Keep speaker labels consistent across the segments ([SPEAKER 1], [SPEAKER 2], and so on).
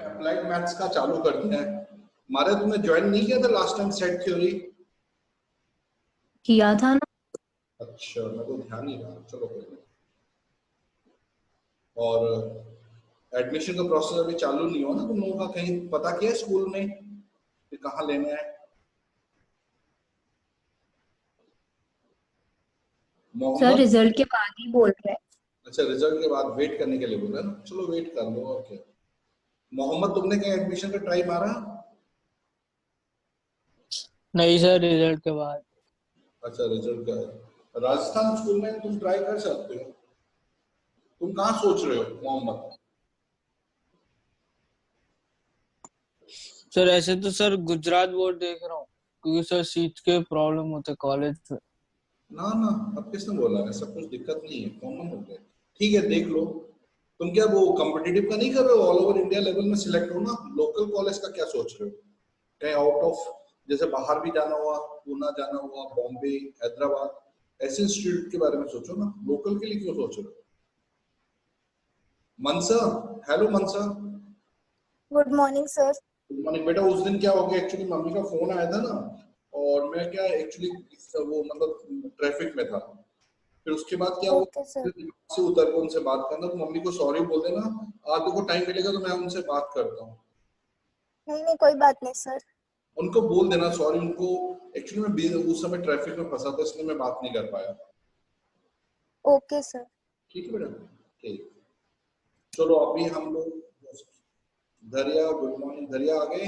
[SPEAKER 1] Applied maths का चालू कर दिया है। मारे तुमने ज्वाइन नहीं किया था लास्ट टाइम सेट थ्योरी?
[SPEAKER 2] किया था ना।
[SPEAKER 1] अच्छा, मैं तो ध्यान नहीं रहा, चलो कोई नहीं। और एडमिशन का प्रोसेस अभी चालू नहीं हुआ ना तुम लोगों का? कहीं पता किया है स्कूल में कि कहाँ लेना है?
[SPEAKER 2] सर
[SPEAKER 1] मोहम्मद?
[SPEAKER 2] रिजल्ट के बाद ही बोल रहे हैं।
[SPEAKER 1] अच्छा, रिजल्ट के बाद वेट करने के लिए बोल रहे हैं ना, चलो वेट कर लो और क्या। मोहम्मद, तुमने कहीं एडमिशन का ट्राई मारा?
[SPEAKER 3] नहीं सर, रिजल्ट के बाद।
[SPEAKER 1] अच्छा, रिजल्ट का है। राजस्थान स्कूल में तुम ट्राई कर सकते हो। तुम कहाँ सोच रहे हो मोहम्मद?
[SPEAKER 3] सर ऐसे तो सर गुजरात बोर्ड देख रहा हूँ, क्योंकि सर सीट के प्रॉब्लम होते कॉलेज में।
[SPEAKER 1] ना ना, अब किसने बोला है? सब कुछ दिक्कत नहीं है, कॉमन हो गया। ठीक है, देख लो। तुम क्या वो कॉम्पिटिटिव का नहीं कर रहे हो? ऑल ओवर इंडिया लेवल में सिलेक्ट हो ना। लोकल कॉलेज का क्या सोच रहे हो? कहीं आउट ऑफ, जैसे बाहर भी जाना हुआ, पूना जाना हुआ, बॉम्बे, हैदराबाद, ऐसे इंस्टीट्यूट के बारे में सोचो ना। लोकल के लिए क्यों सोच रहे हो? Mansa, hello Mansa.
[SPEAKER 4] Good morning sir.
[SPEAKER 1] Good morning बेटा। उस दिन क्या हो गया एक्चुअली, मम्मी का फोन आया था ना, और मैं क्या एक्चुअली वो मतलब ट्रैफिक में था। फिर उसके बाद क्या हुआ,
[SPEAKER 4] ओके सर।
[SPEAKER 1] फिर दिमाग से उतर के उनसे बात करना। तो मम्मी को सॉरी बोल देना। आज को टाइम मिलेगा तो मैं उनसे बात करता हूँ।
[SPEAKER 4] नहीं नहीं, कोई बात नहीं सर।
[SPEAKER 1] उनको बोल देना सॉरी उनको। एक्चुअली मैं उस समय ट्रैफिक में फंसा था, इसलिए मैं बात नहीं कर पाया।
[SPEAKER 4] Okay sir.
[SPEAKER 1] ठीक है बेटा, ठीक। चलो अभी हम लोग, दरिया, गुड मॉर्निंग दरिया, आ गए।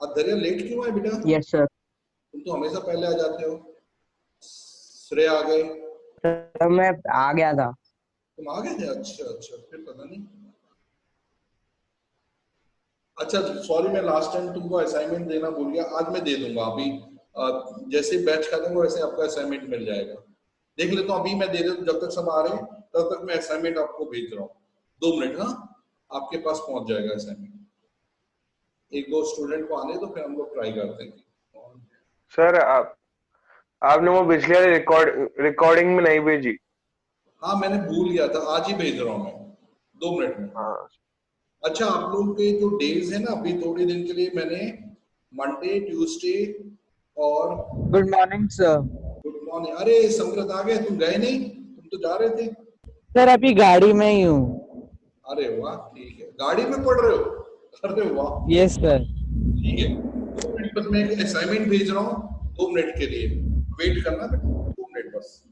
[SPEAKER 1] अब दरिया लेट क्यों है बेटा?
[SPEAKER 5] Yes sir.
[SPEAKER 1] तुम तो हमेशा पहले आ जाते हो। श्रेया आ गए।
[SPEAKER 5] सर मैं आ गया था।
[SPEAKER 1] तुम आ गए थे? अच्छा अच्छा, फिर पता नहीं। अच्छा सॉरी, मैं लास्ट टाइम तुमको असाइनमेंट देना भूल गया, आज मैं दे दूंगा अभी। जैसे बैच खत्म वैसे आपका असाइनमेंट मिल जाएगा। देख लेता हूँ, अभी मैं दे देता हूँ। जब तक सब आ रहे हैं तब तक मैं असाइनमेंट आपको भेज रहा हूँ। 2 मिनट, हाँ, आपके पास पहुंच जाएगा असाइनमेंट। एक दो स्टूडेंट को आने तो फिर हम लोग ट्राई करते हैं।
[SPEAKER 6] सर आपने वो पिछले वाली रिकॉर्डिंग में नहीं भेजी।
[SPEAKER 1] हाँ, मैंने भूल गया था, आज ही भेज रहा हूँ मैं, 2 मिनट में।
[SPEAKER 6] हाँ।
[SPEAKER 1] अच्छा, आप लोग के जो डेज है ना, अभी थोड़े दिन के लिए मैंने मंडे, ट्यूसडे और
[SPEAKER 5] good morning sir.
[SPEAKER 1] Good morning. अरे समृत आ गए, तुम गए नहीं? तुम तो जा रहे थे।
[SPEAKER 5] सर अभी गाड़ी में ही हूँ।
[SPEAKER 1] अरे वाह, ठीक है, गाड़ी में पढ़ रहे हो? अरे वाह,
[SPEAKER 5] यस सर।
[SPEAKER 1] ठीक है। 2 मिनट बस, मैं एक असाइनमेंट भेज रहा हूँ, 2 मिनट के लिए वेट करना बेटा, 2 मिनट बस।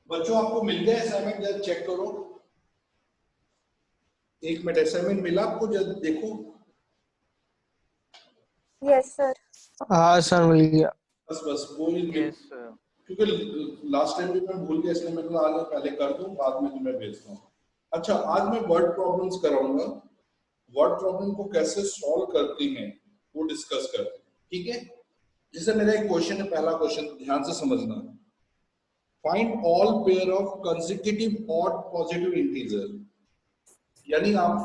[SPEAKER 1] बच्चों आपको मिल गया असाइनमेंट, जब चेक करो। एक मिनट, असाइनमेंट मिला आपको, जब देखो।
[SPEAKER 4] Yes sir.
[SPEAKER 3] हाँ सर मिल गया।
[SPEAKER 1] बस कोई
[SPEAKER 6] यस सर।
[SPEAKER 1] क्योंकि लास्ट टाइम भी मैं भूल गया, इसलिए मैंने कहा आज पहले कर दूं, बाद में तुम्हें भेजता हूँ। अच्छा, आज मैं वर्ड प्रॉब्लम्स कराऊंगा। वर्ड प्रॉब्लम को कैसे सॉल्व करते हैं वो डिस्कस करते हैं, ठीक है। जैसे मेरा एक क्वेश्चन है, पहला क्वेश्चन ध्यान से समझना। Find all pair of consecutive odd positive integer. यानी आप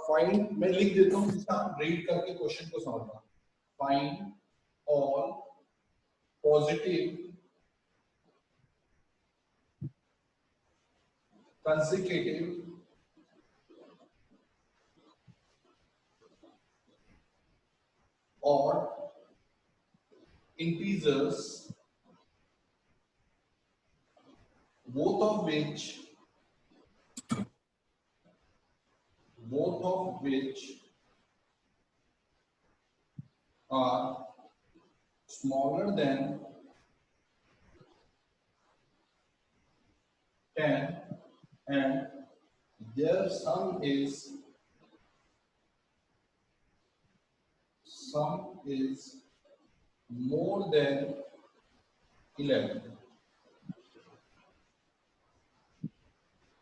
[SPEAKER 1] फाइंड, मैं लिख देता हूँ, जिससे आप रीड करके क्वेश्चन को समझना। Find all positive consecutive odd integers, both of which are smaller than 10 and their sum is more than 11.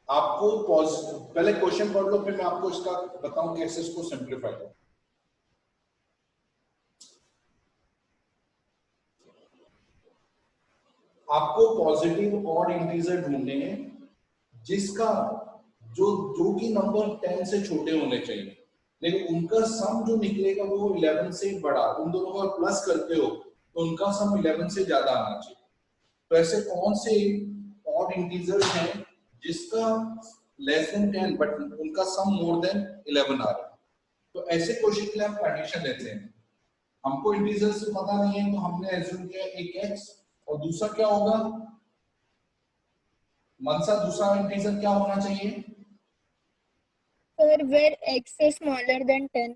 [SPEAKER 1] आपको पहले क्वेश्चन पढ़ लो, फिर मैं आपको इसका बताऊं कैसे इसको सिंप्लीफाई करें। आपको पॉजिटिव ऑड इंटीजर ढूंढने हैं जिसका जो कि नंबर 10 से छोटे होने चाहिए, लेकिन उनका सम जो निकलेगा वो 11 से बड़ा। उन दोनों का प्लस करते हो तो उनका सम 11 से ज्यादा आना चाहिए। तो ऐसे कौन से ऑड इंटीजर्स हैं जिसका लेस देन 10 बट उनका सम मोर देन 11 आ रहा है। तो ऐसे क्वेश्चन के लिए हम कंडीशन लेते हैं। हमको इंटीजर से पता नहीं है, तो हमने एज्यूम किया एक x और दूसरा क्या होगा मनसा, दूसरा इंटीजर क्या होना चाहिए?
[SPEAKER 4] Sir where x is smaller than 10.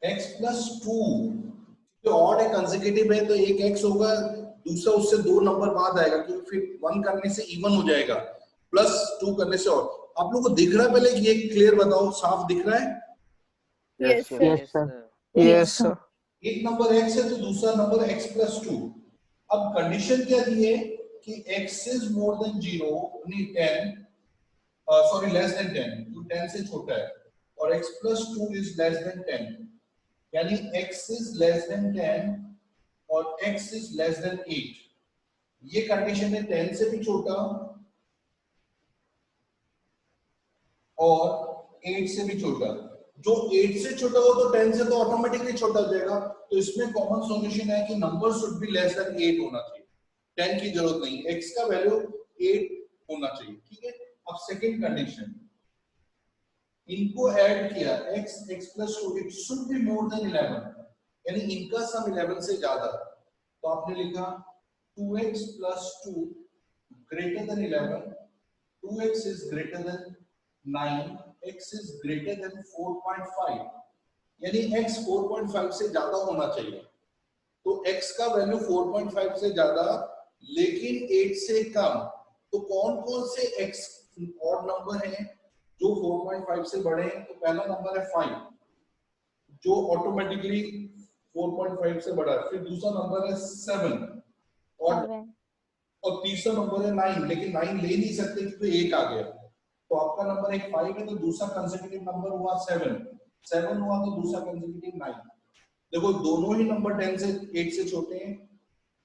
[SPEAKER 1] x plus 2, जो ऑड है कंसेक्यूटिव है तो एक x होगा, दूसरा उससे 2 नंबर बाद आएगा, क्योंकि फिर 1 करने से इवन हो जाएगा, प्लस 2 करने से और। आप लोगों को दिख रहा है? पहले ये क्लियर बताओ, साफ दिख रहा है?
[SPEAKER 4] Yes sir.
[SPEAKER 5] Yes sir.
[SPEAKER 3] Yes sir.
[SPEAKER 1] एक नंबर x है तो दूसरा नंबर x प्लस 2। अब कंडीशन क्या दी है कि x इज मोर देन 0, नहीं 10, सॉरी लेस देन 10, जो 10 से छोटा है, और x plus 2 is less than 10, यानी x इज लेस देन 10 और x इज लेस देन 8। ये कंडीशन है 10 से भी छोटा और 8 से भी छोटा। जो 8 से छोटा हो तो 10 से तो ऑटोमेटिकली छोटा हो जाएगा। तो इसमें कॉमन सॉल्यूशन है कि number should be less then 8 होना चाहिए, 10 की जरूरत नहीं, x का वैल्यू 8 होना चाहिए, ठीक है। अब सेकंड कंडीशन, इनको ऐड किया x plus 2, it should be more then 11, यानी इनका सम 11 से ज्यादा। तो आपने लिखा 2x plus 2 greater than 11, 2x is greater than 9, x is greater than 4.5, यानी x 4.5 से ज्यादा होना चाहिए। तो x का वैल्यू 4.5 से ज्यादा लेकिन 8 से कम। तो कौन कौन से x ऑड नंबर हैं जो 4.5 से बड़े हैं? तो पहला नंबर है 5, जो ऑटोमेटिकली 4.5 से बड़ा है। फिर दूसरा नंबर है 7 और तीसरा नंबर है 9, लेकिन 9 ले नहीं सकते क्योंकि 8 आ गया। तो आपका नंबर एक 5 है, तो दूसरा कंसेक्यूटिव नंबर हुआ 7 हुआ, तो दूसरा कंसेक्यूटिव 9। देखो दोनों ही नंबर 10 से 8 से छोटे हैं,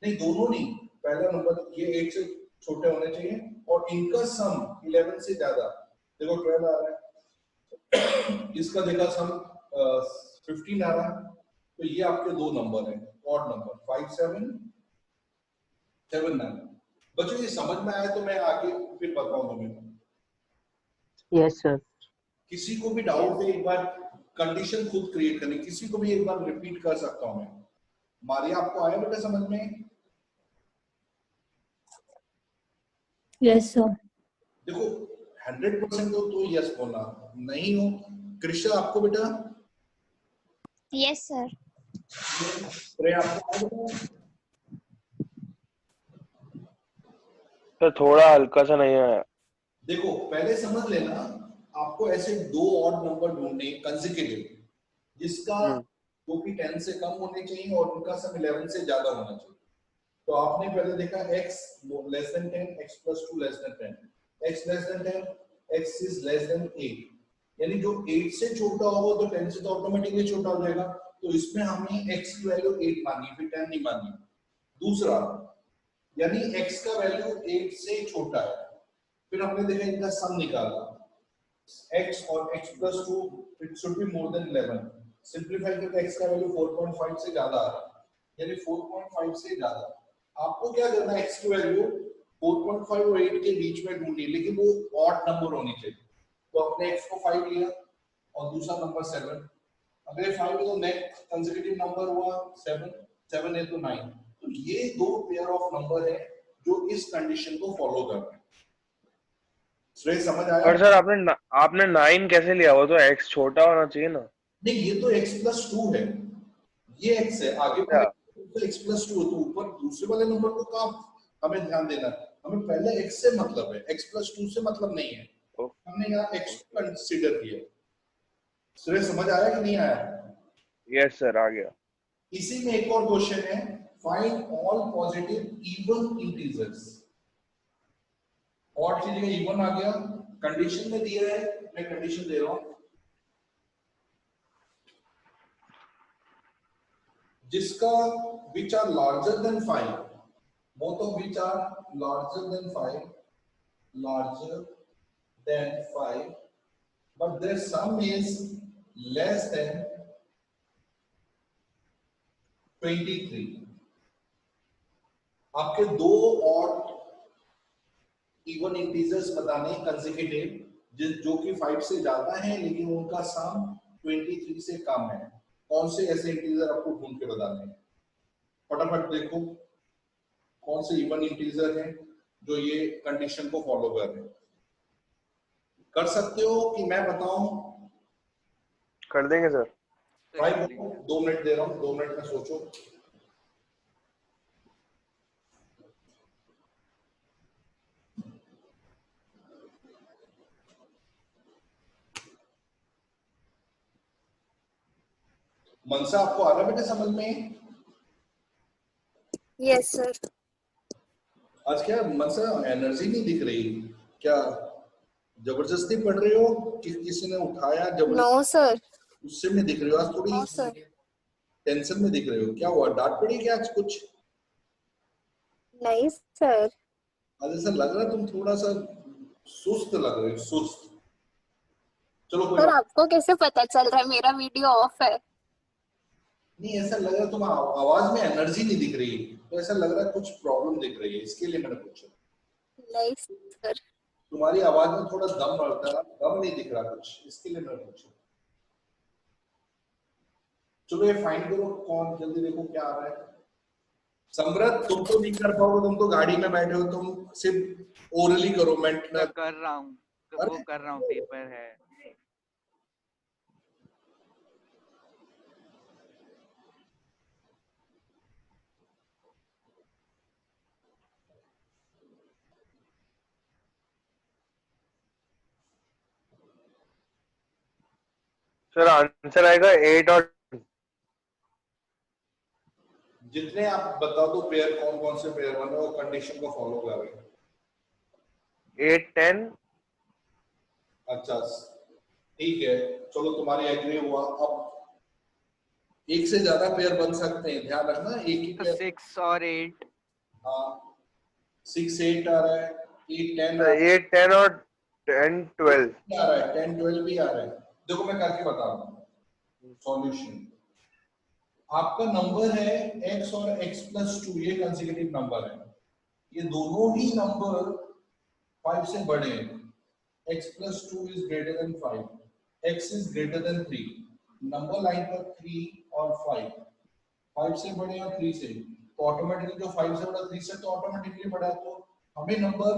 [SPEAKER 1] नहीं दोनों नहीं, पहला नंबर ये 8 से छोटे होने चाहिए और इनका सम 11 से ज्यादा। देखो 12 आ रहा है, इसका देखा सम 15 आ रहा है, तो ये आपके दो नंबर हैं ऑड नंबर, 5 7 7 9। बच्चों ये समझ में आया तो मैं आगे फिर बताऊं तुम्हें।
[SPEAKER 5] Yes sir.
[SPEAKER 1] किसी को भी डाउट है एक बार कंडीशन खुद क्रिएट करनी, किसी को भी एक बार रिपीट कर सकता हूं मैं। मारिया आपको आया बेटा समझ में?
[SPEAKER 2] Yes sir.
[SPEAKER 1] देखो 100% हो तो यस बोलना, नहीं हो कृष्णा आपको बेटा?
[SPEAKER 4] Yes sir.
[SPEAKER 1] प्रिया आपको आया बेटा?
[SPEAKER 6] सर थोड़ा हल्का सा नहीं आया।
[SPEAKER 1] देखो पहले समझ लेना, आपको ऐसे दो ऑड नंबर ढूंढने कंसेक्यूटिव, जिसका जो कि 10 से कम होने चाहिए और उनका सम 11 से ज्यादा होना चाहिए। तो आपने पहले देखा x less than 10, x plus 2 less than 10, x less than 10, x is less than 8, यानी जो 8 से छोटा होगा तो 10 से तो ऑटोमेटिकली छोटा हो जाएगा। तो इसमें हमने x की वैल्यू 8 मानी, फिर 10 नहीं मानी। दूसरा, यानी x का वैल्यू 8 से छोटा है, फिर हमने देखा इनका सम निकाला, x और x plus 2 it should be more then 11। Simplify करके x का वैल्यू 4.5 से ज्यादा आ रहा है, यानी 4.5 से ज्यादा। आपको क्या करना है, x की वैल्यू 4.5 और 8 के बीच में ढूंढनी, लेकिन वो ऑड नंबर होनी चाहिए। तो आपने x को 5 लिया और दूसरा नंबर 7, अगर 5 है तो नेक्स्ट कंसेक्यूटिव नंबर हुआ 7, 7 है तो 9। तो ये दो पेयर ऑफ नंबर है जो इस कंडीशन को फॉलो कर रहे हैं। श्रेय समझ आया?
[SPEAKER 6] पर सर आपने 9 कैसे लिया? वो तो x छोटा होना चाहिए ना।
[SPEAKER 1] नहीं, ये तो x प्लस 2 है, ये x है, आगे वाला तो x प्लस 2 है, तो ऊपर दूसरे वाले नंबर को कहाँ हमें ध्यान देना है? हमें पहले x से मतलब है, x प्लस 2 से मतलब नहीं है। हमने यहाँ x को कंसीडर किया। श्रेय समझ आया कि नहीं आया?
[SPEAKER 6] यस सर, आ गया।
[SPEAKER 1] इसी में एक और क्वेश्चन है, find all positive even integers. Odd की जगह इवन आ गया, कंडीशन में दिया है, मैं कंडीशन दे रहा हूं, जिसका which are larger than 5, both of which are larger than 5, but their sum is less than 23। आपके दो ऑड इवन इंटीजर्स बताने कंसेक्यूटिव, जो कि 5 से ज्यादा है लेकिन उनका सम 23 से कम है। कौन से ऐसे इंटीजर आपको ढूंढ के बताने हैं? फटाफट देखो कौन से इवन इंटीजर हैं जो ये कंडीशन को फॉलो कर रहे हैं। कर सकते हो कि मैं बताऊं?
[SPEAKER 6] कर देंगे सर।
[SPEAKER 1] भाई 2 मिनट दे रहा हूं, 2 मिनट में सोचो। मनसा आपको आ रहा है बेटे समझ में?
[SPEAKER 4] Yes sir.
[SPEAKER 1] आज क्या मनसा एनर्जी नहीं दिख रही क्या? जबरदस्ती पढ़ रही हो कि किसी ने उठाया जबरदस्ती?
[SPEAKER 4] No sir.
[SPEAKER 1] उससे नहीं दिख रही हो आज, थोड़ी
[SPEAKER 4] नो सर।
[SPEAKER 1] टेंशन में दिख रही हो। क्या हुआ, डांट पड़ी क्या आज कुछ?
[SPEAKER 4] नहीं सर।
[SPEAKER 1] आज ऐसा लग रहा है तुम थोड़ा सा सुस्त लग रही हो, सुस्त। चलो कोई
[SPEAKER 4] सर
[SPEAKER 1] बात
[SPEAKER 4] आपको कैसे पता चल रहा है? मेरा वीडियो ऑफ है।
[SPEAKER 1] नहीं, ऐसा लग रहा है तुम आवाज में एनर्जी नहीं दिख रही, तो ऐसा लग रहा है कुछ प्रॉब्लम दिख रही है, इसके लिए मैंने पूछा।
[SPEAKER 4] नहीं सर।
[SPEAKER 1] तुम्हारी आवाज में थोड़ा दम रहता है, दम नहीं दिख रहा कुछ, इसके लिए मैंने पूछा। चलो ये फाइंड करो, कौन जल्दी देखो क्या आ रहा है। समृत तुम तो नहीं कर पाओगे, तुम तो गाड़ी में बैठे हो, तुम सिर्फ ओरली करो। मैं
[SPEAKER 7] कर रहा हूँ, वो कर रहा हूँ, पेपर है।
[SPEAKER 6] सर आंसर आएगा 8 और
[SPEAKER 1] जितने आप बता दो पेयर कौन कौन से पेयर बने और कंडीशन को फॉलो कर रहे हैं।
[SPEAKER 6] 8, 10।
[SPEAKER 1] अच्छा ठीक है, चलो तुम्हारी एग्री हुआ। अब एक से ज्यादा पेयर बन सकते हैं, ध्यान रखना एक ही
[SPEAKER 7] तो
[SPEAKER 1] पेयर।
[SPEAKER 7] 6 और 8।
[SPEAKER 1] हाँ 6, 8 आ रहा है, 8, 10 आ रहा है,
[SPEAKER 6] 8, 10 और 10, 12
[SPEAKER 1] आ रहा है, 10, 12 भी आ रहा है। देखो मैं करके बता रहा हूँ सॉल्यूशन। आपका नंबर है x और x प्लस 2, ये कंसेक्यूटिव नंबर है, ये दोनों ही नंबर 5 से बड़े हैं। x plus 2 is greater than 5, x is greater than 3, number line पर 3 और 5 से बड़े और 3 से, तो ऑटोमेटिकली जो 5 से बड़ा 3 से तो ऑटोमेटिकली बड़ा है, तो हमें नंबर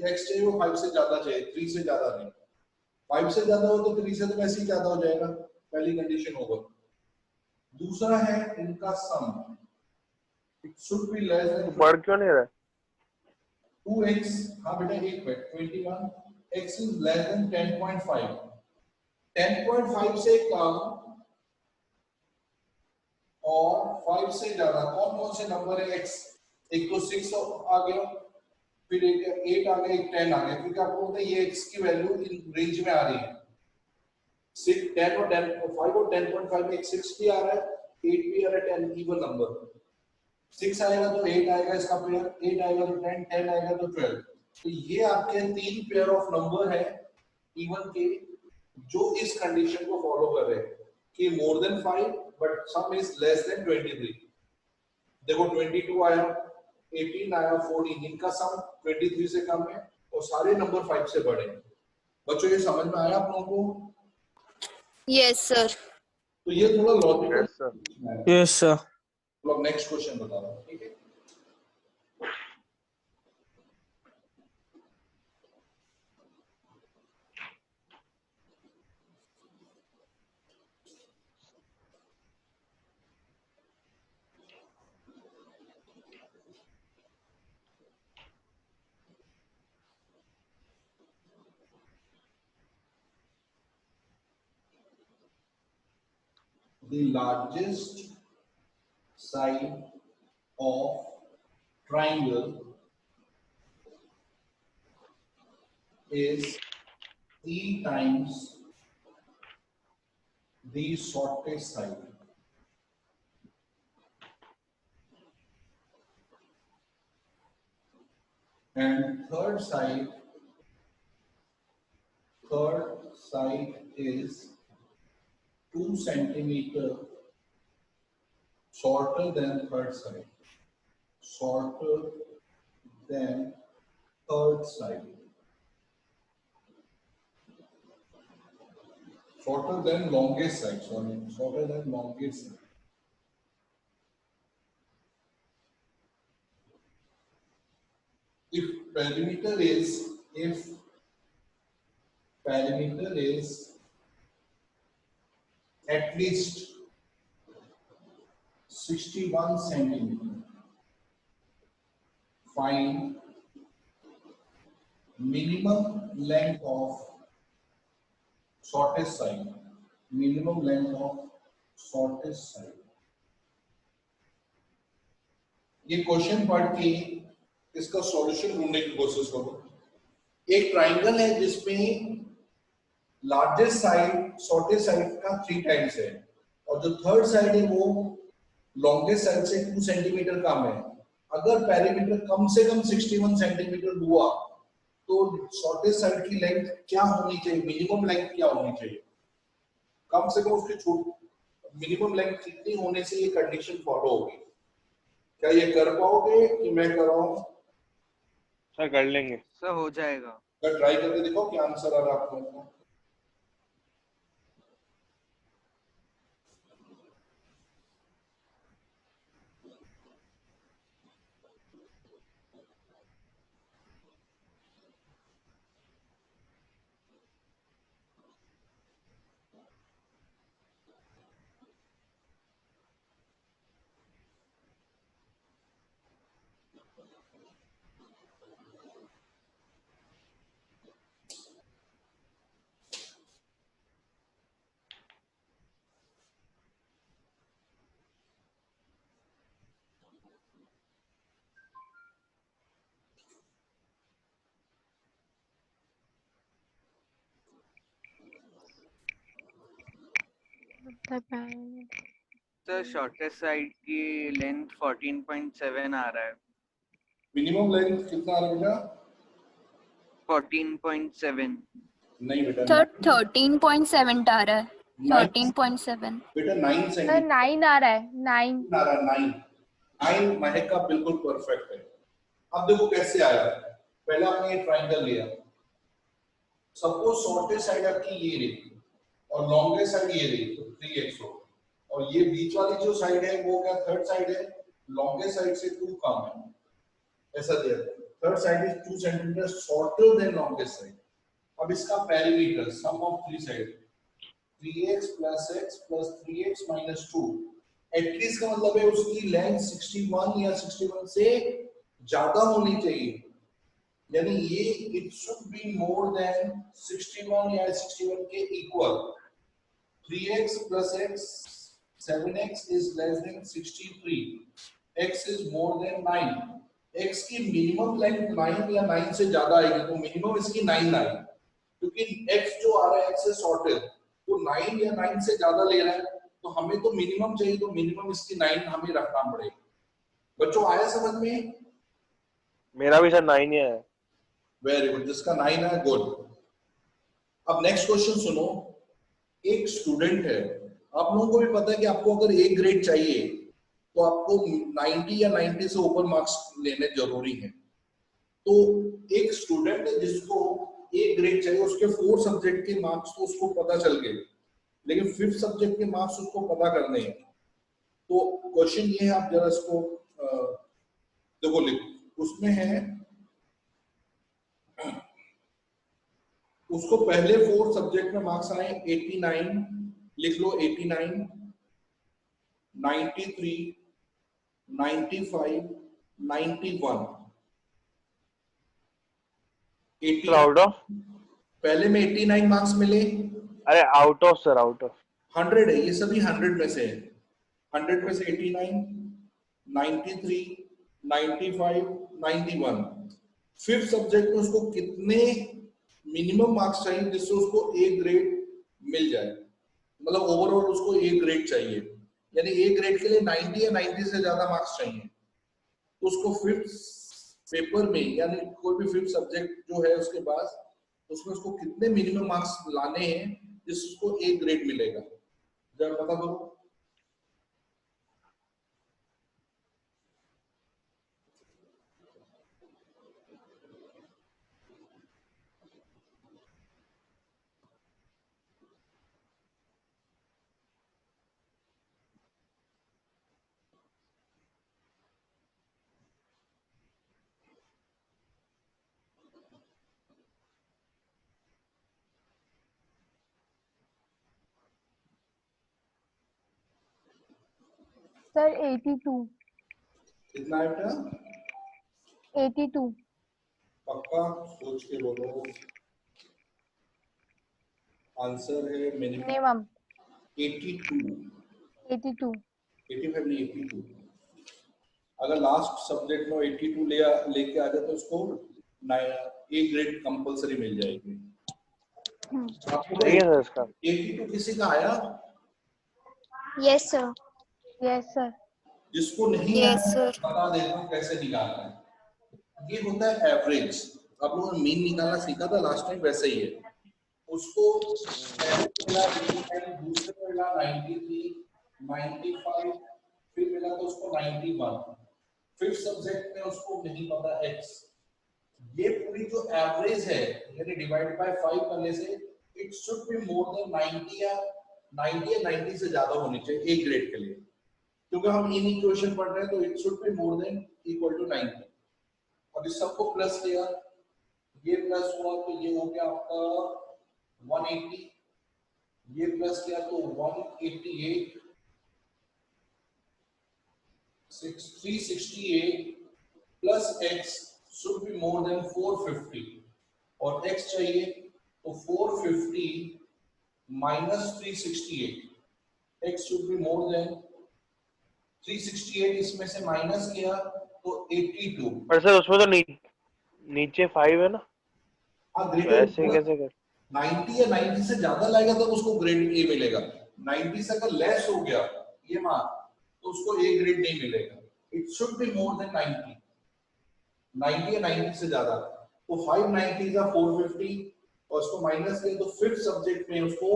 [SPEAKER 1] x चाहिए वो 5 से ज्यादा चाहिए, 3 से ज्यादा नहीं। 5 से ज्यादा हो तो 3 से तो वैसे ही ज्यादा हो जाएगा, पहली कंडीशन होगा। दूसरा है इनका sum, it should be less than.
[SPEAKER 6] बढ़ क्यों नहीं रहा?
[SPEAKER 1] 2x, हाँ बेटा एक minute, 21, x is less than 10.5, 10.5 से कम और 5 से ज्यादा कौन कौन से नंबर है x? एक तो 6 आ गया, फिर एक 8 आ गया, एक 10 आ गया, क्योंकि आपको पता है ये x की वैल्यू इन रेंज में आ रही है। 6, 10 और 10, 5 और 10.5 में एक 6 भी आ रहा है, 8 भी आ रहा है, 10 इवन नंबर। 6 आएगा तो 8 आएगा इसका पेयर, 8 आएगा तो 10, 10 आएगा तो 12। तो ये आपके 3 पेयर ऑफ नंबर है इवन के जो इस कंडीशन को फॉलो कर रहे हैं कि more than 5 but some is less than 23। देखो 22 आया, 18 आया, 14, इनका सम 23 से कम है और सारे नंबर 5 से बड़े हैं। बच्चों ये समझ में आया आप लोगों को?
[SPEAKER 4] Yes sir.
[SPEAKER 1] तो ये थोड़ा लॉजिकल
[SPEAKER 6] Yes, sir.
[SPEAKER 1] है।
[SPEAKER 3] Yes sir.
[SPEAKER 1] लोग नेक्स्ट क्वेश्चन बता रहा हूं, ठीक है? The largest side of triangle is 3 times the shortest side. And third side is 2 centimeter shorter than third side. Shorter than third side. Shorter than longest side. Sorry, shorter than longest side. If perimeter is at least 61 centimeter, find minimum length of shortest side. Minimum length of shortest side. ये question पढ़ के इसका solution ढूंढने की कोशिश करो। एक triangle है जिसमें लार्जेस्ट साइड शॉर्टेस्ट साइड का 3 टाइम्स है और जो थर्ड साइड है वो लॉन्गेस्ट साइड से 2 सेंटीमीटर कम है। अगर पेरीमीटर कम से कम 61 सेंटीमीटर हुआ तो शॉर्टेस्ट साइड की लेंथ क्या होनी चाहिए, मिनिमम लेंथ क्या होनी चाहिए? कम से कम उसकी छूट मिनिमम लेंथ कितनी होने से ये कंडीशन फॉलो होगी? क्या ये कर पाओगे कि मैं कराऊं?
[SPEAKER 6] सर कर लेंगे।
[SPEAKER 7] सर हो जाएगा।
[SPEAKER 1] ट्राई करके देखो क्या आंसर आ रहा है आप लोगों को।
[SPEAKER 7] सर शॉर्टेस्ट साइड की लेंथ 14.7 आ रहा है।
[SPEAKER 1] मिनिमम लेंथ कितना आ रहा है बेटा?
[SPEAKER 7] 14.7।
[SPEAKER 1] नहीं बेटा,
[SPEAKER 4] सर 13.7 आ रहा है। 13.7
[SPEAKER 1] बेटा 9
[SPEAKER 2] सर
[SPEAKER 1] सेंटीमीटर
[SPEAKER 2] 9 आ रहा है, 9।
[SPEAKER 1] आ रहा है। 9 महक का बिल्कुल परफेक्ट है। अब देखो कैसे आया। पहले आपने ये ट्राइंगल लिया, सपोज शॉर्टेस्ट साइड आपकी ये रही और लॉन्गेस्ट साइड ये रही, तो 3x हो। और ये बीच वाली जो साइड है वो क्या थर्ड साइड है, लॉन्गेस्ट साइड से 2 कम है, ऐसा दिया। Third side is 2 centimetre shorter than longest side. अब इसका perimeter sum of 3 side 3x plus x plus 3x minus 2 at least का मतलब है उसकी लेंथ 61 या 61 से ज्यादा होनी चाहिए। यानी ये it should be more then 61 या 61 के equal. 3x plus x 7x is less than 63, x is more than 9, x की मिनिमम लेंथ 9 या 9 से ज्यादा आएगी तो मिनिमम इसकी 9 आई, क्योंकि x जो आ रहा है x से सॉर्टेड तो 9 या 9 से ज्यादा ले रहा है तो हमें तो मिनिमम चाहिए, तो मिनिमम इसकी 9 हमें रखना पड़ेगा। बच्चों आया समझ में?
[SPEAKER 6] मेरा भी सर 9 ही है।
[SPEAKER 1] वेरी गुड, जिसका 9 है गुड। अब नेक्स्ट क्वेश्चन सुनो। एक स्टूडेंट है, आप लोगों को भी पता है कि आपको अगर ए ग्रेड चाहिए तो आपको 90 या 90 से ऊपर मार्क्स लेने जरूरी है। तो एक स्टूडेंट है जिसको ए ग्रेड चाहिए, उसके 4 सब्जेक्ट के मार्क्स तो उसको पता चल गए, लेकिन 5th सब्जेक्ट के मार्क्स उसको पता करने हैं। तो क्वेश्चन ये है, आप जरा इसको देखो लिख, उसमें है उसको पहले 4 सब्जेक्ट में मार्क्स आए 89, लिख लो 89, 93, 95, 91, 80
[SPEAKER 6] आउट ऑफ,
[SPEAKER 1] पहले में 89 मार्क्स मिले।
[SPEAKER 6] अरे out of sir, out of
[SPEAKER 1] 100 है, ये सभी 100 में से है। 100 में से 89, 93, 95, 91। 5th सब्जेक्ट में उसको कितने मिनिमम मार्क्स चाहिए जिससे उसको ए ग्रेड मिल जाए, मतलब ओवरऑल उसको ए ग्रेड चाहिए, यानी ए ग्रेड के लिए 90 या 90 से ज्यादा मार्क्स चाहिए। तो उसको 5th पेपर में, यानी कोई भी 5th सब्जेक्ट जो है उसके पास, उसमें उसको कितने मिनिमम मार्क्स लाने हैं जिससे उसको ए ग्रेड मिलेगा, जरा पता करो।
[SPEAKER 2] सर 82।
[SPEAKER 1] कितना है बेटा?
[SPEAKER 2] 82।
[SPEAKER 1] पक्का सोच के बोलो। आंसर है मिनिमम 82।
[SPEAKER 2] 82।
[SPEAKER 1] 85 नहीं, 82। अगर लास्ट सब्जेक्ट में 82 लेके आ जाए तो उसको ए ग्रेड कंपलसरी मिल जाएगी। आपको
[SPEAKER 6] सही है सर इसका।
[SPEAKER 1] 82 किसी का आया?
[SPEAKER 4] Yes sir.
[SPEAKER 2] Yes sir.
[SPEAKER 1] जिसको नहीं
[SPEAKER 4] Yes,
[SPEAKER 1] आया
[SPEAKER 4] sir.
[SPEAKER 1] बता देता हूँ कैसे निकालना है। ये होता है एवरेज, आप लोगों ने मीन निकालना सीखा था लास्ट टाइम, वैसे ही है। उसको पहले मिला 89, दूसरे में मिला 93, 95, फिर मिला तो उसको 91। 5th सब्जेक्ट में उसको नहीं पता एक्स। ये पूरी जो एवरेज है, यानी डिवाइड बाय 5 करने से it should be more then 90 या 90 से ज्यादा होनी चाहिए ए ग्रेड के लिए, क्योंकि हम इन इक्वेशन पढ़ रहे हैं तो it should be more than equal to 90। अब इस सबको प्लस किया, ये प्लस हुआ तो ये हो गया आपका 180, ये प्लस किया तो 188, 368 plus x should be more then 450, और x चाहिए तो 450 minus 368, x should be more then 368, इसमें से माइनस किया तो 82।
[SPEAKER 6] पर सर उसमें तो नीचे 5 है ना,
[SPEAKER 1] हाँ
[SPEAKER 6] तो
[SPEAKER 1] ग्रेड
[SPEAKER 6] ऐसे कैसे कर?
[SPEAKER 1] 90 या 90 से ज्यादा लाएगा तो उसको ग्रेड ए मिलेगा। 90 से अगर लेस हो गया ये मार्क तो उसको ए ग्रेड नहीं मिलेगा। It should be more then 90, 90 या 90 से ज्यादा। तो 590 का 450 और उसको माइनस किया तो 5th सब्जेक्ट में उसको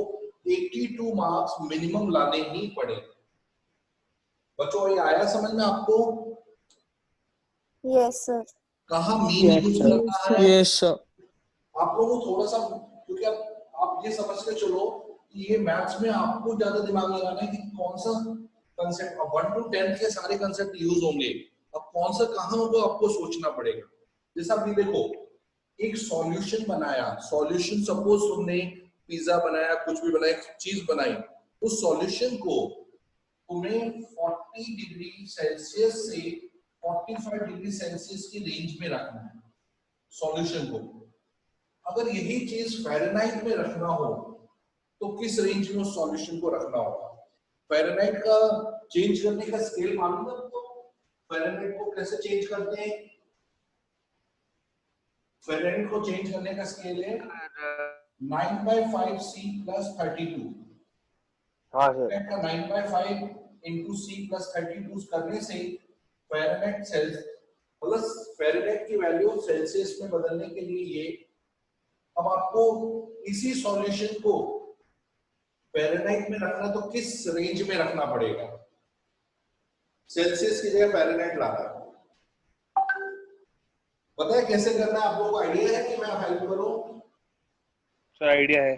[SPEAKER 1] 82 मार्क्स मिनिमम लाने ही पड़े। बच्चों ये आया समझ में आपको?
[SPEAKER 4] Yes, sir.
[SPEAKER 1] कहाँ मीन यूज करना है?
[SPEAKER 3] Yes sir.
[SPEAKER 1] आप लोगों को थोड़ा सा, क्योंकि आप ये समझ के चलो कि ये मैथ्स में आपको ज्यादा दिमाग लगाना है कि कौन सा कंसेप्ट, 1 to 10 के सारे कंसेप्ट यूज होंगे, अब कौन सा कहाँ होगा आपको सोचना पड़ेगा। जैसा अभी देखो, एक सॉल्यूशन बनाया, सॉल्यूशन सपोज तुमने पिज्जा बनाया, कुछ भी बनाया, चीज बनाई, उस सॉल्यूशन को तुम्हें 40 डिग्री सेल्सियस से 45 डिग्री सेल्सियस की रेंज में रखना है। सॉल्यूशन को। अगर यही चीज फ़ारेनहाइट में रखना हो तो किस रेंज में उस सॉल्यूशन को रखना होगा? फ़ारेनहाइट का चेंज करने का स्केल मालूम है आपको? फ़ारेनहाइट को कैसे चेंज करते हैं? फ़ारेनहाइट को चेंज करने का स्केल है 9/5 C + 32।
[SPEAKER 6] हाँ सर।
[SPEAKER 1] 9/5 into C + 32 करने से फ़ारेनहाइट सेल्स प्लस फ़ारेनहाइट की वैल्यू सेल्सियस में बदलने के लिए ये, अब आपको इसी सॉल्यूशन को फ़ारेनहाइट में रखना तो किस रेंज में रखना पड़ेगा? सेल्सियस की जगह फ़ारेनहाइट लाना है। पता है कैसे करना है? आप लोगों को आइडिया है कि मैं हेल्प करूं?
[SPEAKER 6] सर आइडिया है।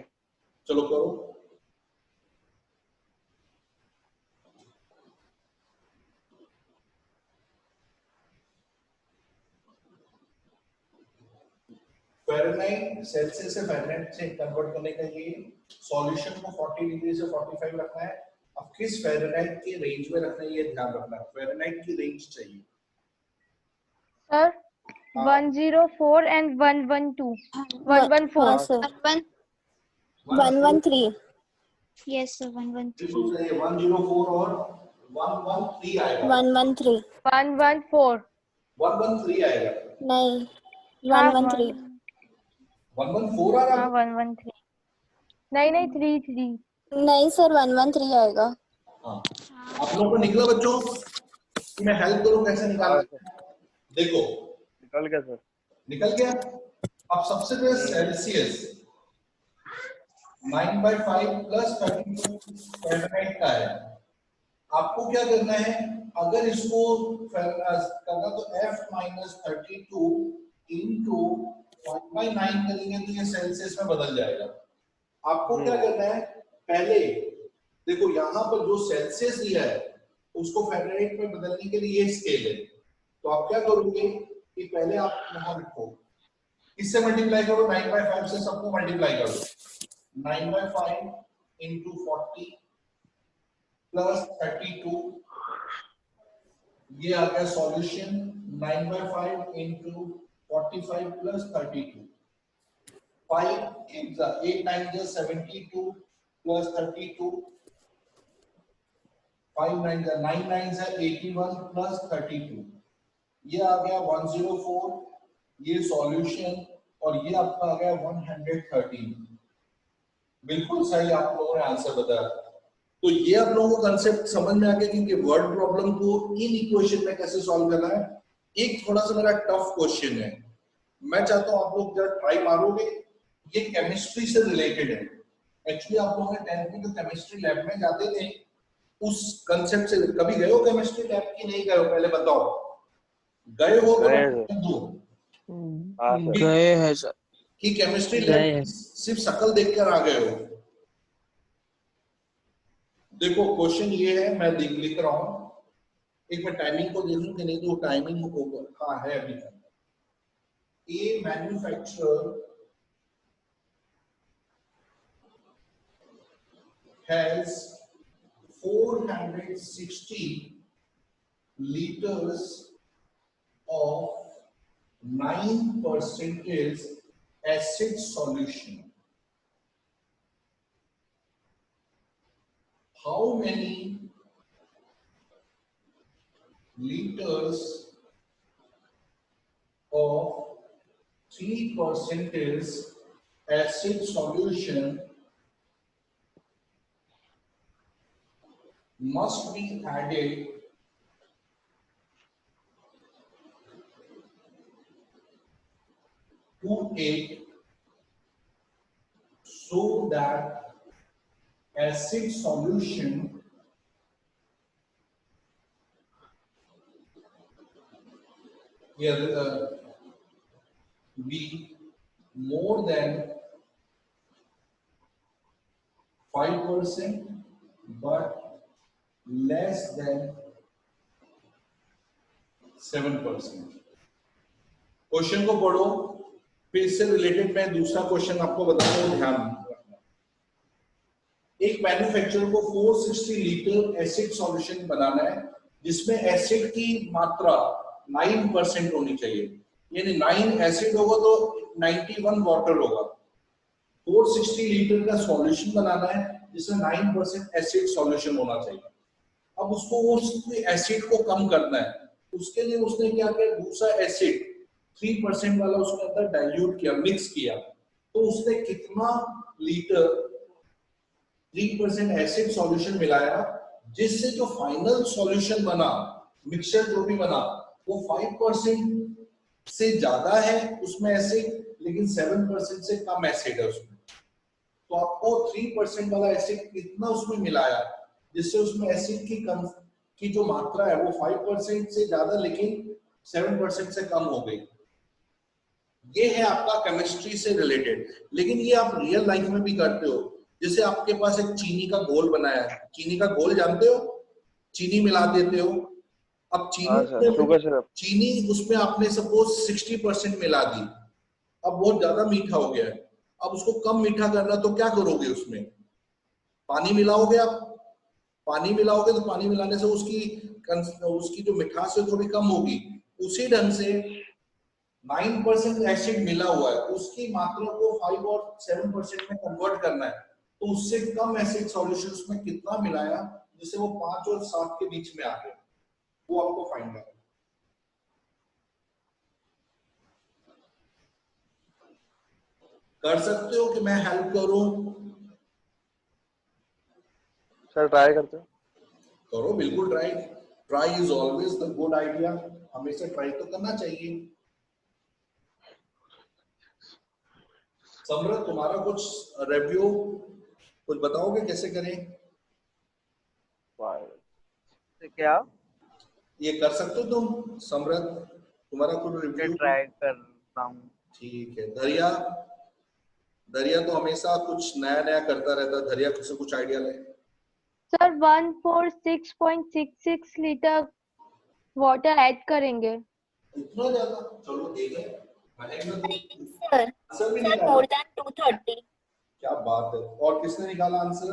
[SPEAKER 1] चलो करो। फ़ारेनहाइट सेल्सियस से फ़ारेनहाइट से कन्वर्ट करने का ये सॉल्यूशन को 40 डिग्री से 45 रखना है। अब किस फ़ारेनहाइट की रेंज में रखना है ये ध्यान रखना है। फ़ारेनहाइट की रेंज चाहिए।
[SPEAKER 2] सर
[SPEAKER 1] हाँ।
[SPEAKER 2] 104 and 112
[SPEAKER 4] हाँ
[SPEAKER 2] 114
[SPEAKER 4] सर 113 यस सर 113
[SPEAKER 1] बिल्कुल सही है। 104 और 113 आएगा।
[SPEAKER 4] 113
[SPEAKER 2] 114
[SPEAKER 1] 113 आएगा।
[SPEAKER 4] नहीं
[SPEAKER 2] हाँ
[SPEAKER 4] 113
[SPEAKER 1] 114 आ रहा
[SPEAKER 2] हाँ
[SPEAKER 1] है।
[SPEAKER 2] 113 नहीं 33
[SPEAKER 4] नहीं सर 113 आएगा।
[SPEAKER 1] हाँ, आप लोगों को निकला बच्चों कि मैं हेल्प करूं कैसे निकालना
[SPEAKER 6] हाँ
[SPEAKER 1] है?
[SPEAKER 6] सर।
[SPEAKER 1] देखो
[SPEAKER 6] निकल गया सर।
[SPEAKER 1] निकल गया। अब सबसे पहले सेल्सियस 9/5 + 32 फ़ारेनहाइट का है। आपको क्या करना है? अगर इसको करना तो F - 32 into 1/9 करेंगे तो ये सेल्सियस में बदल जाएगा। आपको क्या करना है? पहले देखो यहाँ पर जो सेल्सियस दिया है उसको फ़ारेनहाइट में बदलने के लिए ये स्केल है। तो आप क्या करोगे कि पहले आप यहाँ लिखो, इससे मल्टीप्लाई करो, 9/5 से सबको मल्टीप्लाई करो। 9/5 into 40 plus 32, ये आ गया solution. 9/5 into 45 plus 32, 5 8 9 72 plus 32, 5 9 9 9 81 plus 32, ये आ गया 104, ये सॉल्यूशन, और ये आपका आ गया 113। बिल्कुल सही आप लोगों ने आंसर बताया। तो ये आप लोगों को कंसेप्ट समझ में आ गया कि वर्ड प्रॉब्लम को इन इक्वेशन में कैसे सॉल्व करना है। एक थोड़ा सा मेरा टफ क्वेश्चन है, मैं चाहता हूं आप लोग जरा ट्राई मारोगे। ये केमिस्ट्री से रिलेटेड है। एक्चुअली आप लोगों ने 10th में जो केमिस्ट्री लैब में जाते थे उस कंसेप्ट से कभी गए हो केमिस्ट्री लैब की? नहीं गए हो? पहले बताओ, गए हो तो मैं दूं
[SPEAKER 6] हाँ सर।
[SPEAKER 3] गए हैं सर।
[SPEAKER 1] कि केमिस्ट्री
[SPEAKER 3] गए
[SPEAKER 1] लैब
[SPEAKER 3] हैं।
[SPEAKER 1] सिर्फ शक्ल देखकर आ गए हो? देखो क्वेश्चन ये है, मैं लिख रहा हूं, एक मैं टाइमिंग को देखूं कि नहीं तो टाइमिंग ओवर, हाँ है अभी तक। ए manufacturer has 460 liters of 9% acid solution. How many liters of 3% acid solution must be added to it so that acid solution be more than 5% but less than 7%। Question को पढ़ो, फिर इससे रिलेटेड मैं दूसरा क्वेश्चन आपको बताता हूँ, ध्यान रखना। एक मैन्युफैक्चरर को 460 लीटर एसिड सॉल्यूशन बनाना है जिसमें एसिड की मात्रा 9% होनी चाहिए। यानी 9 एसिड होगा तो 91 वाटर होगा। 460 लीटर का सॉल्यूशन बनाना है जिसमें 9% एसिड सॉल्यूशन होना चाहिए। अब उसको उस एसिड को कम करना है, उसके लिए उसने क्या किया, दूसरा एसिड 3% वाला उसके अंदर डाइल्यूट किया, मिक्स किया। तो उसने कितना लीटर 3% एसिड सॉल्यूशन मिलाया, जिससे जो फाइनल सॉल्यूशन बना, मिक्सचर जो भी बना, वो 5% से ज्यादा है उसमें एसिड, लेकिन 7% से कम एसिड है उसमें। तो आपको 3% वाला एसिड कितना उसमें मिलाया, जिससे उसमें एसिड की जो मात्रा है वो 5% से ज्यादा लेकिन 7% से कम हो गई। ये है आपका केमिस्ट्री से रिलेटेड। लेकिन ये आप रियल लाइफ में भी करते हो। जैसे आपके पास एक चीनी का घोल बनाया है, चीनी का घोल जानते हो, चीनी मिला देते हो। अब
[SPEAKER 6] हाँ सर, शुगर सिरप।
[SPEAKER 1] चीनी उसमें आपने सपोज 60% मिला दी, अब बहुत ज्यादा मीठा हो गया है। अब उसको कम मीठा करना तो क्या करोगे, उसमें पानी मिलाओगे। आप पानी मिलाओगे तो पानी मिलाने से उसकी जो मिठास है थोड़ी कम होगी। उसी ढंग से 9% एसिड मिला हुआ है, उसकी मात्रा को 5 और 7% में कन्वर्ट करना है। तो उससे कम एसिड सॉल्यूशन उसमें कितना मिलाया जिससे वो 5 और 7 के बीच में आ गया, वो आपको फाइंड करना है। कर सकते हो कि मैं हेल्प करूं?
[SPEAKER 6] सर ट्राई करते हैं।
[SPEAKER 1] करो, बिल्कुल try. Try is always the good idea. हमेशा ट्राई तो करना चाहिए। समृद्ध, तुम्हारा कुछ रिव्यू कुछ बताओगे कैसे करें?
[SPEAKER 7] तो क्या
[SPEAKER 1] ये कर सकते हो तुम समृद्ध? तुम्हारा कुछ रिव्यू?
[SPEAKER 7] ट्राई कर रहा हूँ।
[SPEAKER 1] ठीक है। दरिया, दरिया तो हमेशा कुछ नया नया करता रहता है। दरिया से कुछ आइडिया ले।
[SPEAKER 2] सर 146.66 लीटर वाटर ऐड करेंगे।
[SPEAKER 1] इतना ज्यादा? चलो देखें। महेंद्र तो
[SPEAKER 4] Sir,
[SPEAKER 1] आंसर भी
[SPEAKER 4] sir,
[SPEAKER 1] निकाला।
[SPEAKER 4] more than 230.
[SPEAKER 1] क्या बात है। और किसने निकाला आंसर?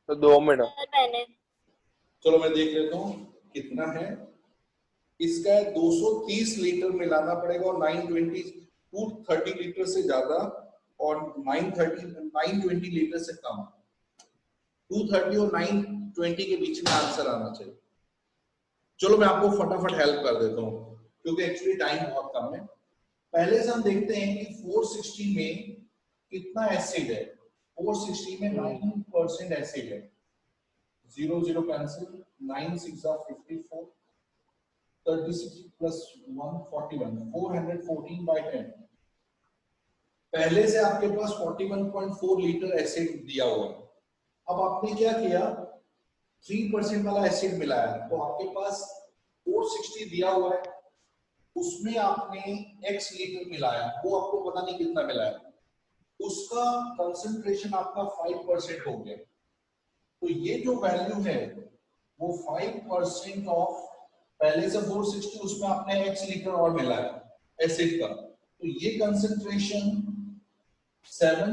[SPEAKER 6] तो 2 मिनट।
[SPEAKER 4] Sir, मैंने
[SPEAKER 1] चलो मैं देख लेता हूँ कितना है। इसका 230 लीटर मिलाना पड़ेगा और 230 लीटर से ज्यादा और 920 लीटर से कम। 230 और 920 के बीच में आंसर आना चाहिए। चलो मैं आपको फटाफट हेल्प कर देता हूँ क्योंकि एक्चुअली टाइम बहुत कम है। पहले से हम देखते हैं कि 460 में कितना एसिड है। 460 में 9% एसिड है। 0 0 कैंसिल, 9 6 54, 36 प्लस 1 41, 414/10। पहले से आपके पास 41.4 लीटर एसिड दिया हुआ है। अब आपने क्या किया, 3% वाला एसिड मिलाया। तो आपके पास 460 दिया हुआ है, उसमें आपने x लीटर मिलाया, वो आपको पता नहीं कितना मिलाया, उसका कंसंट्रेशन आपका 5% हो गया। तो ये जो वैल्यू है वो 5% ऑफ पहले से 460, उसमें आपने x लीटर और मिलाया एसिड का। तो ये कंसंट्रेशन 7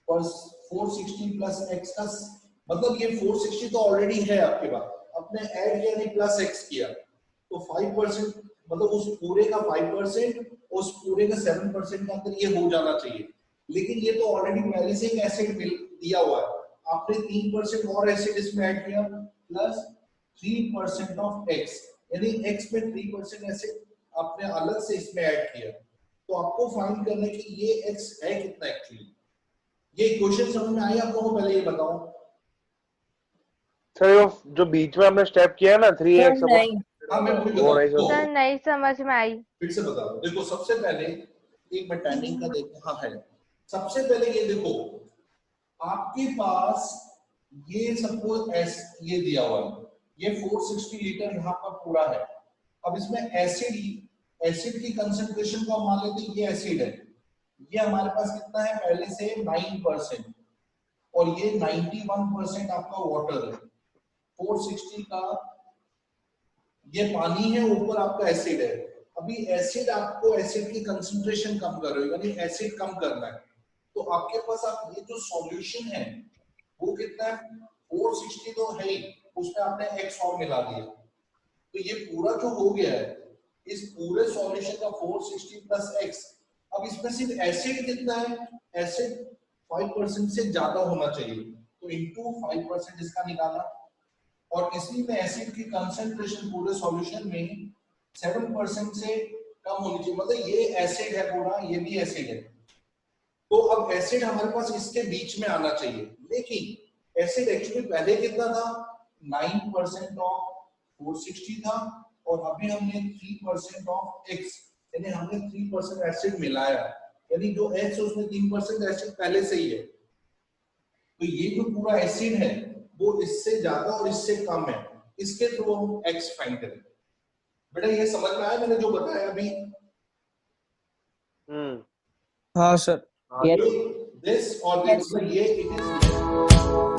[SPEAKER 1] और 460 प्लस x का, मतलब ये 460 तो ऑलरेडी है आपके पास, आपने ऐड किया नहीं प्लस x किया, तो 5%, मतलब उस पूरे का 5%, उस पूरे का 7% के अंदर ये हो जाना चाहिए। लेकिन ये तो ऑलरेडी पहले से ही एसिड दिया हुआ है, आपने 3% और एसिड इसमें ऐड किया प्लस 3% ऑफ x, यानी x में 3% एसिड आपने अलग से इसमें ऐड किया। तो आपको फाइंड करना है कि ये x है कितना एक्चुअली। ये क्वेश्चन समझ में आया आप लोगों को? पहले ये बताओ
[SPEAKER 6] सर जो बीच में हमने स्टेप किया है ना 3x
[SPEAKER 1] हाँ मैं भी
[SPEAKER 6] वो नहीं
[SPEAKER 1] बता
[SPEAKER 2] सर नहीं समझ में आई।
[SPEAKER 1] फिर से बता दो। देखो सबसे पहले एक मैं टाइमिंग का देखता, हाँ है। सबसे पहले ये देखो, आपके पास ये सपोज ये दिया हुआ है, ये 460 लीटर यहाँ पर पूरा है। अब इसमें एसिड की कंसंट्रेशन को हम मान लेते हैं, ये एसिड है, ये हमारे पास कितना है पहले से 9%, और ये 91% आपका वाटर है। 460 का ये पानी है, ऊपर आपका एसिड है। अभी एसिड, आपको एसिड की कंसंट्रेशन कम कर रहे हो, यानी एसिड कम करना है। तो आपके पास आप ये जो सॉल्यूशन है वो कितना है, 460 तो है ही, उसमें आपने x और मिला दिया, तो ये पूरा जो हो गया है इस पूरे सॉल्यूशन का 460 प्लस x। अब इसमें सिर्फ एसिड कितना है, एसिड 5% से ज्यादा होना चाहिए, तो इनटू 5% इसका निकाला, और इसी में एसिड की कंसंट्रेशन पूरे सॉल्यूशन में 7% से कम होनी चाहिए, मतलब ये एसिड है पूरा, ये भी एसिड है। तो अब एसिड हमारे पास इसके बीच में आना चाहिए, लेकिन एसिड एक्चुअली पहले कितना था, 9% ऑफ 460 था, और अभी हमने 3% ऑफ x, यानी हमने 3% एसिड मिलाया, यानी जो x है उसमें 3% एसिड पहले से ही है। तो ये जो पूरा एसिड है वो इससे ज्यादा और इससे कम है, इसके थ्रू हम x फाइंड करेंगे। बेटा ये समझ में आया मैंने जो बताया अभी?
[SPEAKER 3] हाँ सर।
[SPEAKER 5] Yes.
[SPEAKER 1] दिस और ये इट इज